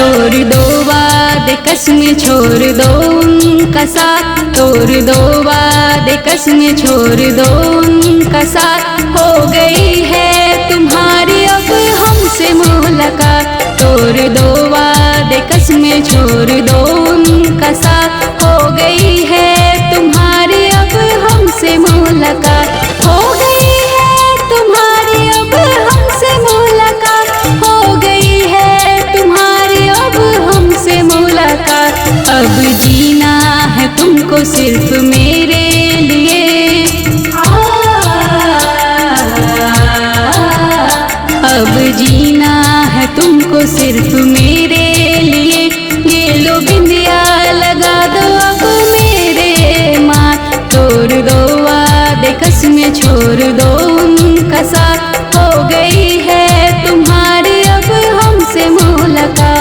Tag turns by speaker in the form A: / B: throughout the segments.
A: तोड़ दो वादे कसमें छोड़ दो उनका साथ, तोड़ दो वादे कसमें छोड़ दो उनका साथ। हो गई है तुम्हारी अब हमसे मुलाकात, तोड़ दो वादे कसमें छोड़ दो उनका साथ। हो गई है तुम्हारी अब हमसे मुलाकात, हो गई है तुम्हारी अब हमसे मुलाकात, हो गई है तुम्हारी अब हमसे मुलाकात। अब जीना है तुमको सिर्फ मेरे लिए, अब जीना है तुमको सिर्फ मेरे लिए। ये लो बिंदिया लगा दो अब मेरे माथ, तोड़ दो वादे कसमें छोड़ दो उनका साथ। हो गई है तुम्हारी अब हमसे मुलाकात।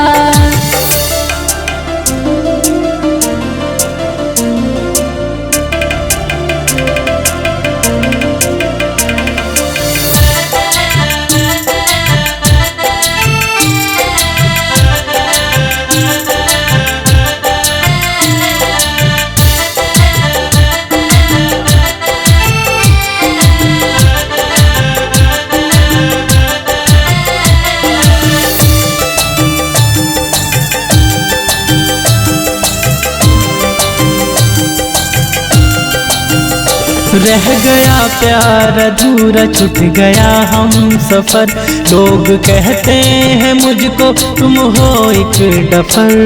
B: रह गया प्यार अधूरा, छूट गया हम सफर। लोग कहते हैं मुझको तुम हो एक डफर।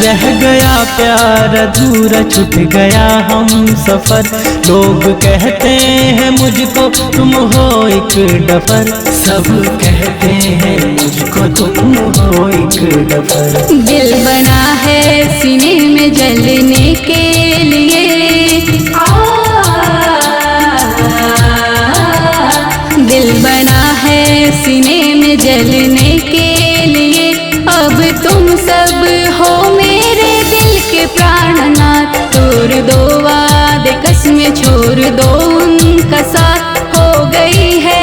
B: रह गया प्यार अधूरा, छूट गया हम सफर। लोग कहते हैं मुझको तुम हो एक डफर। सब कहते हैं मुझको तुम हो एक डफर।
A: दिल बना है सीने में जलने के लिए, दिल बना है सीने में जलने के लिए। अब तुम सब हो मेरे दिल के प्राणनाथ, तोड़ दो वादे कसमें छोड़ दो उनका साथ। हो गई है